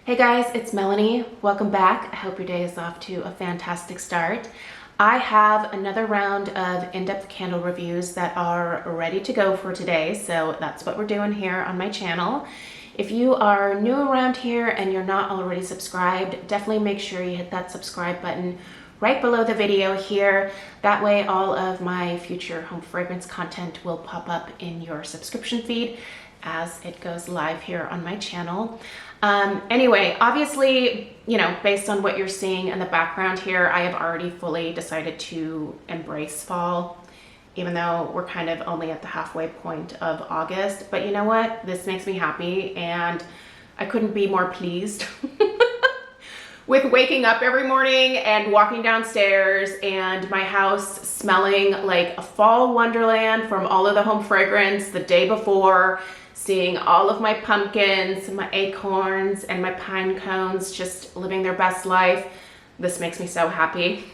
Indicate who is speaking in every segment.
Speaker 1: Hey guys, it's Melanie. Welcome back. I hope your day is off to a fantastic start. I have another round of in-depth candle reviews that are ready to go for today, so that's what we're doing here on my channel. If you are new around here and you're not already subscribed, definitely make sure you hit that subscribe button right below the video here. That way all of my future home fragrance content will pop up in your subscription feed as it goes live here on my channel. Anyway, obviously, you know, based on what you're seeing in the background here, I have already fully decided to embrace fall, even though we're kind of only at the halfway point of August. But you know what? This makes me happy, and I couldn't be more pleased with waking up every morning and walking downstairs and my house smelling like a fall wonderland from all of the home fragrance the day before, seeing all of my pumpkins, my acorns, and my pine cones just living their best life. This makes me so happy.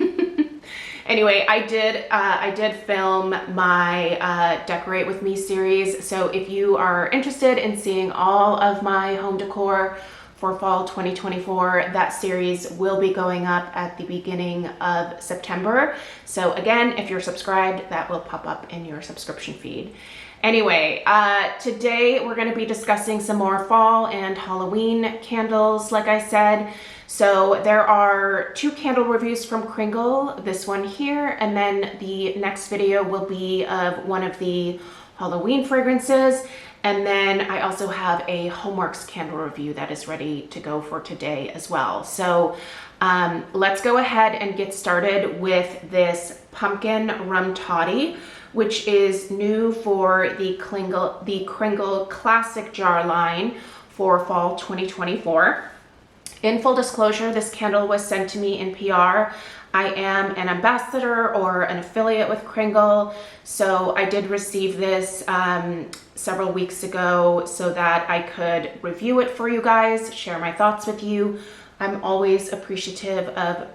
Speaker 1: Anyway, I did film my Decorate With Me series, so if you are interested in seeing all of my home decor for fall 2024, that series will be going up at the beginning of September. So again, if you're subscribed, that will pop up in your subscription feed. Anyway, today we're going to be discussing some more fall and Halloween candles, like I said. So there are 2 candle reviews from Kringle, this one here, and then the next video will be of one of the Halloween fragrances. And then I also have a Homeworks candle review that is ready to go for today as well. So let's go ahead and get started with this Pumpkin Rum Toddy, which is new for the Kringle Classic Jar line for fall 2024. In full disclosure, this candle was sent to me in PR. I am an ambassador or an affiliate with Kringle, so I did receive this several weeks ago so that I could review it for you guys, share my thoughts with you. I'm always appreciative of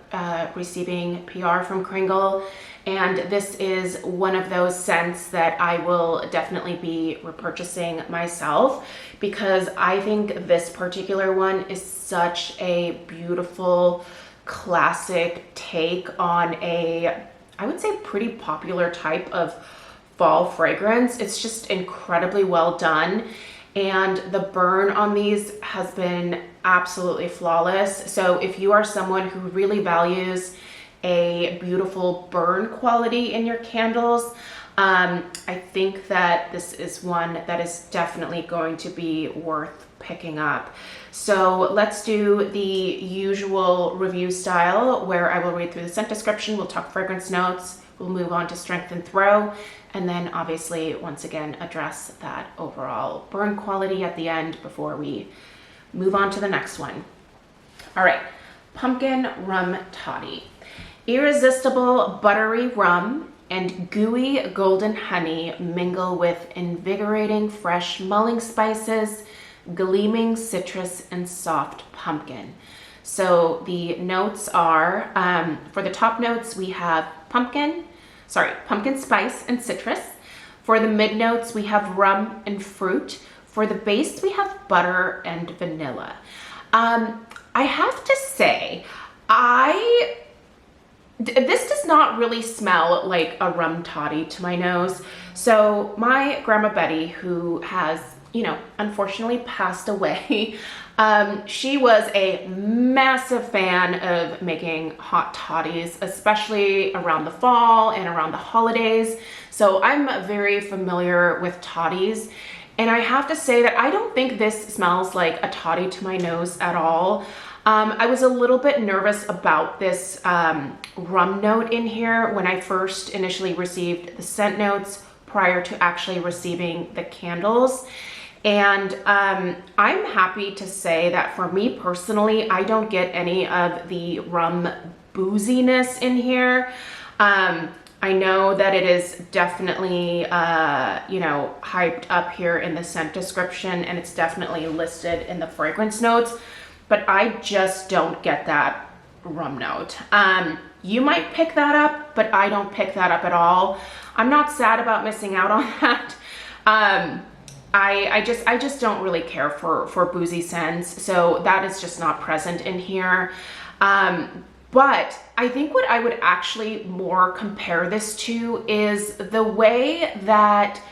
Speaker 1: receiving PR from Kringle, and this is one of those scents that I will definitely be repurchasing myself because I think this particular one is such a beautiful, classic take on a, I would say, pretty popular type of fall fragrance. It's just incredibly well done, and the burn on these has been absolutely flawless. So if you are someone who really values a beautiful burn quality in your candles, I think that this is one that is definitely going to be worth picking up. So let's do the usual review style where I will read through the scent description, we'll talk fragrance notes, we'll move on to strength and throw, and then obviously once again address that overall burn quality at the end before we move on to the next one. All right, Pumpkin Rum Toddy. Irresistible buttery rum and gooey golden honey mingle with invigorating fresh mulling spices, gleaming citrus, and soft pumpkin. So the notes are, for the top notes, we have pumpkin spice and citrus. For the mid notes, we have rum and fruit. For the base, we have butter and vanilla. I have to say, this does not really smell like a rum toddy to my nose. So my grandma Betty, who has, you know, unfortunately passed away, she was a massive fan of making hot toddies, especially around the fall and around the holidays. So I'm very familiar with toddies. And I have to say that I don't think this smells like a toddy to my nose at all. I was a little bit nervous about this rum note in here when I first initially received the scent notes prior to actually receiving the candles. And I'm happy to say that for me personally, I don't get any of the rum booziness in here. I know that it is definitely, you know, hyped up here in the scent description, and it's definitely listed in the fragrance notes, but I just don't get that rum note. You might pick that up, but I don't pick that up at all. I'm not sad about missing out on that. I just don't really care for boozy scents, so that is just not present in here. But I think what I would actually more compare this to is the way that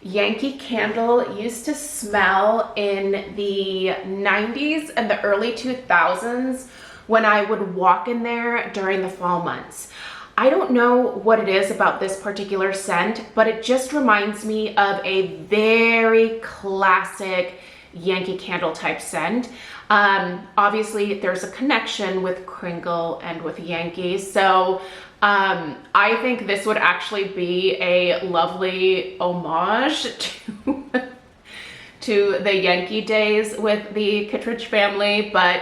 Speaker 1: Yankee Candle used to smell in the 90s and the early 2000s when I would walk in there during the fall months. I don't know what it is about this particular scent, but it just reminds me of a very classic Yankee Candle type scent. Obviously there's a connection with Kringle and with Yankee, so I think this would actually be a lovely homage to the Yankee days with the Kittredge family. But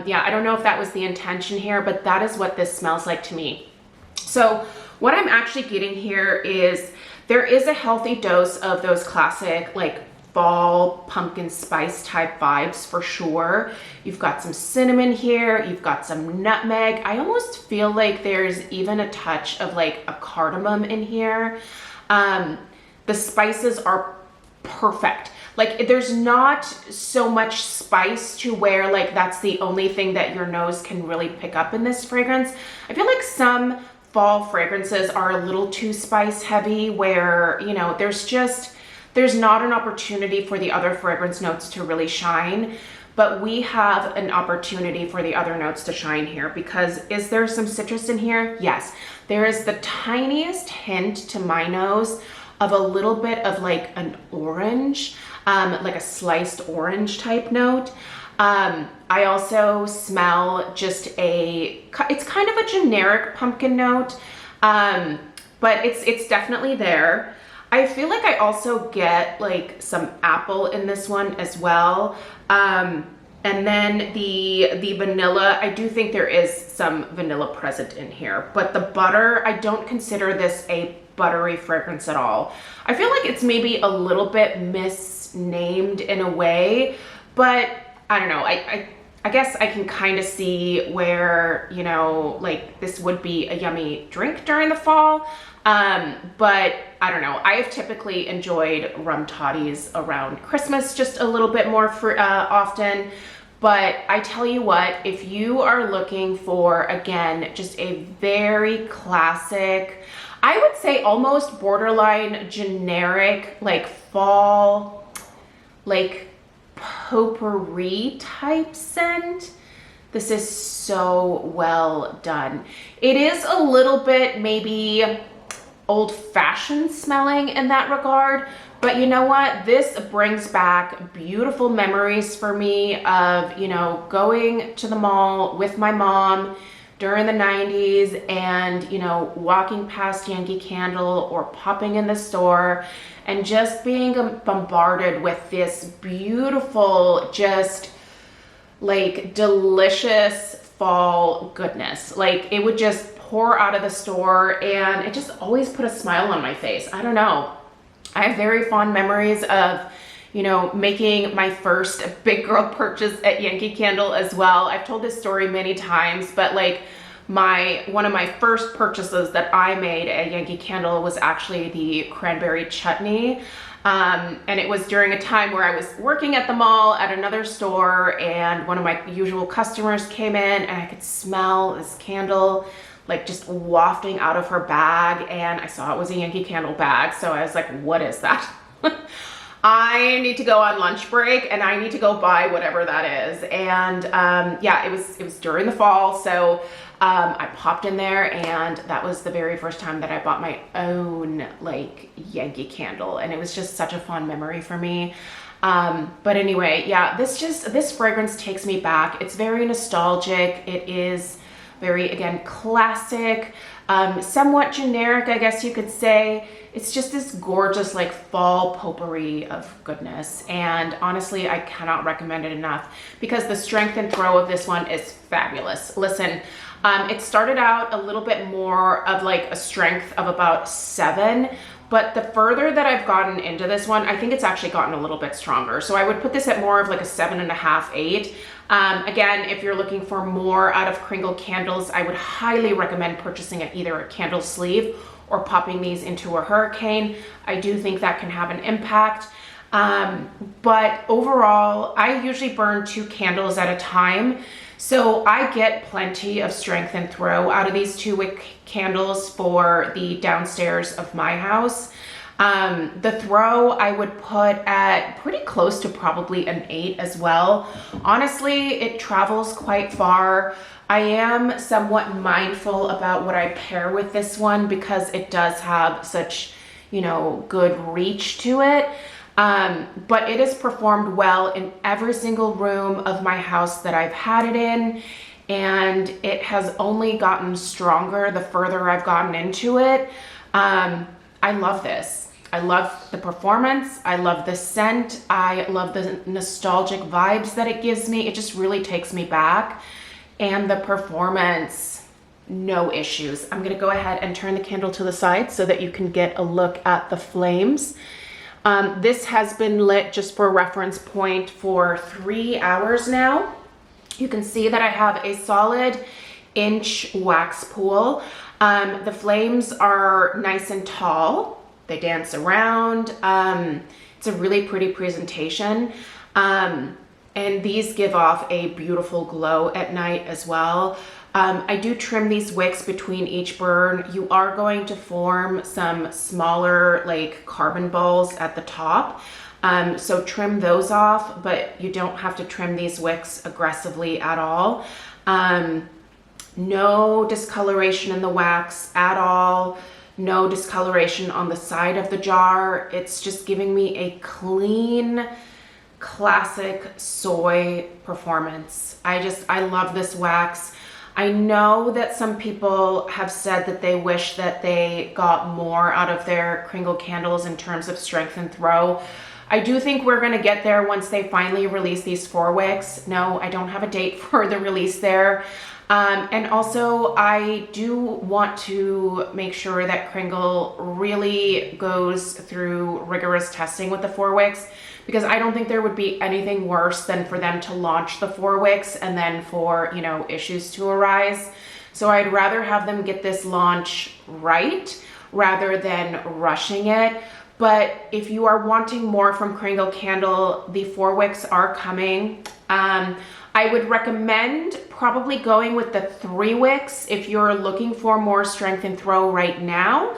Speaker 1: yeah, I don't know if that was the intention here, but that is what this smells like to me. So what I'm actually getting here is there is a healthy dose of those classic like fall pumpkin spice type vibes for sure. You've got some cinnamon here, you've got some nutmeg. I almost feel like there's even a touch of like a cardamom in here. The spices are perfect. Like there's not so much spice to where like that's the only thing that your nose can really pick up in this fragrance. I feel like some fall fragrances are a little too spice heavy where, you know, there's not an opportunity for the other fragrance notes to really shine, but we have an opportunity for the other notes to shine here because is there some citrus in here? Yes, there is the tiniest hint to my nose of a little bit of like an orange, like a sliced orange type note. I also smell just it's kind of a generic pumpkin note, but it's definitely there. I feel like I also get like some apple in this one as well. And then the vanilla, I do think there is some vanilla present in here, but the butter, I don't consider this a buttery fragrance at all. I feel like it's maybe a little bit misnamed in a way, but I don't know. I guess I can kind of see where, you know, like this would be a yummy drink during the fall. But I don't know. I have typically enjoyed Rum Toddies around Christmas just a little bit more often. But I tell you what, if you are looking for, again, just a very classic, I would say almost borderline generic, like fall, like potpourri type scent, this is so well done. It is a little bit maybe old-fashioned smelling in that regard, but you know what? This brings back beautiful memories for me of, you know, going to the mall with my mom during the 90s and, you know, walking past Yankee Candle or popping in the store and just being bombarded with this beautiful, just like delicious fall goodness. Like it would just pour out of the store and it just always put a smile on my face. I don't know. I have very fond memories of, you know, making my first big girl purchase at Yankee Candle as well. I've told this story many times, but like one of my first purchases that I made at Yankee Candle was actually the cranberry chutney. And it was during a time where I was working at the mall at another store and one of my usual customers came in and I could smell this candle like just wafting out of her bag, and I saw it was a Yankee Candle bag. So I was like, what is that? I need to go on lunch break and I need to go buy whatever that is. And yeah, it was during the fall. So I popped in there and that was the very first time that I bought my own like Yankee Candle. And it was just such a fun memory for me. But anyway, yeah, this fragrance takes me back. It's very nostalgic. It is very, again, classic, somewhat generic, I guess you could say. It's just this gorgeous like fall potpourri of goodness. And honestly, I cannot recommend it enough because the strength and throw of this one is fabulous. Listen, it started out a little bit more of like a strength of about 7, but the further that I've gotten into this one, I think it's actually gotten a little bit stronger. So I would put this at more of like a 7.5, 8. Again, if you're looking for more out of Kringle candles, I would highly recommend purchasing either a candle sleeve or popping these into a hurricane. I do think that can have an impact. But overall, I usually burn 2 candles at a time. So I get plenty of strength and throw out of these 2-wick candles for the downstairs of my house. The throw I would put at pretty close to probably an 8 as well. Honestly, it travels quite far. I am somewhat mindful about what I pair with this one because it does have such, you know, good reach to it. But it has performed well in every single room of my house that I've had it in, and it has only gotten stronger the further I've gotten into it. I love this. I love the performance. I love the scent. I love the nostalgic vibes that it gives me. It just really takes me back. And the performance, no issues. I'm gonna go ahead and turn the candle to the side so that you can get a look at the flames. This has been lit, just for reference point, for 3 hours now. You can see that I have a solid inch wax pool. The flames are nice and tall. They dance around. It's a really pretty presentation. And these give off a beautiful glow at night as well. I do trim these wicks between each burn. You are going to form some smaller like carbon balls at the top. So trim those off, but you don't have to trim these wicks aggressively at all. No discoloration in the wax at all. No discoloration on the side of the jar. It's just giving me a clean, classic soy performance. I love this wax. I know that some people have said that they wish that they got more out of their Kringle candles in terms of strength and throw. I do think we're gonna get there once they finally release these 4 wicks. No, I don't have a date for the release there. And also I do want to make sure that Kringle really goes through rigorous testing with the 4 wicks, because I don't think there would be anything worse than for them to launch the 4 wicks and then for, you know, issues to arise. So I'd rather have them get this launch right rather than rushing it. But if you are wanting more from Kringle Candle, the 4 wicks are coming. I would recommend probably going with the 3 wicks if you're looking for more strength and throw right now,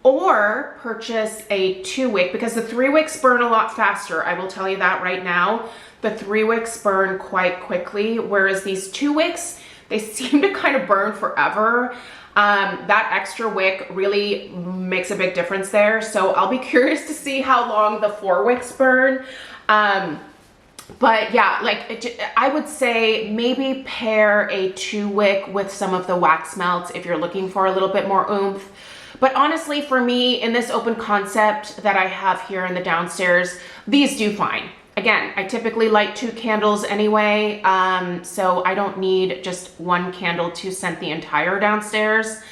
Speaker 1: or purchase a 2 wick, because the 3 wicks burn a lot faster. I will tell you that right now. The 3 wicks burn quite quickly, whereas these 2 wicks, they seem to kind of burn forever. That extra wick really makes a big difference there. So I'll be curious to see how long the 4 wicks burn. But yeah, like I would say maybe pair a 2 wick with some of the wax melts if you're looking for a little bit more oomph. But honestly, for me, in this open concept that I have here in the downstairs, these do fine. Again, I typically light 2 candles anyway, so I don't need just 1 candle to scent the entire downstairs.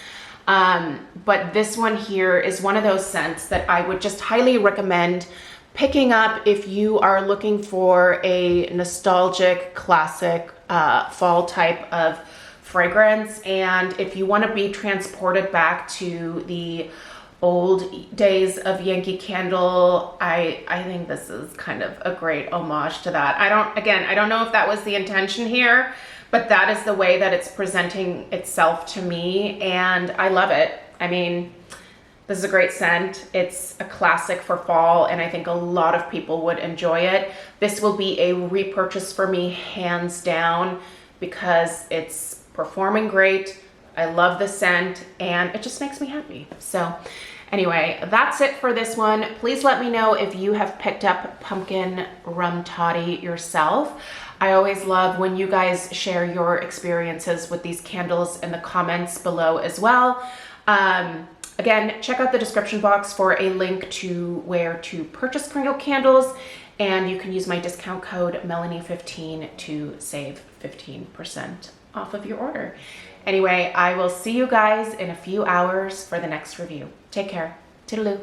Speaker 1: But this one here is one of those scents that I would just highly recommend picking up if you are looking for a nostalgic, classic fall type of fragrance, and if you want to be transported back to the old days of Yankee Candle, I think this is kind of a great homage to that. I don't know if that was the intention here, but that is the way that it's presenting itself to me, and I love it. I mean, this is a great scent. It's a classic for fall, and I think a lot of people would enjoy it. This will be a repurchase for me, hands down, because it's performing great. I love the scent, and it just makes me happy. So anyway, that's it for this one. Please let me know if you have picked up pumpkin rum toddy yourself. I always love when you guys share your experiences with these candles in the comments below as well. Again, check out the description box for a link to where to purchase Kringle candles, and you can use my discount code Melanie15 to save 15% off of your order. Anyway, I will see you guys in a few hours for the next review. Take care. Toodaloo.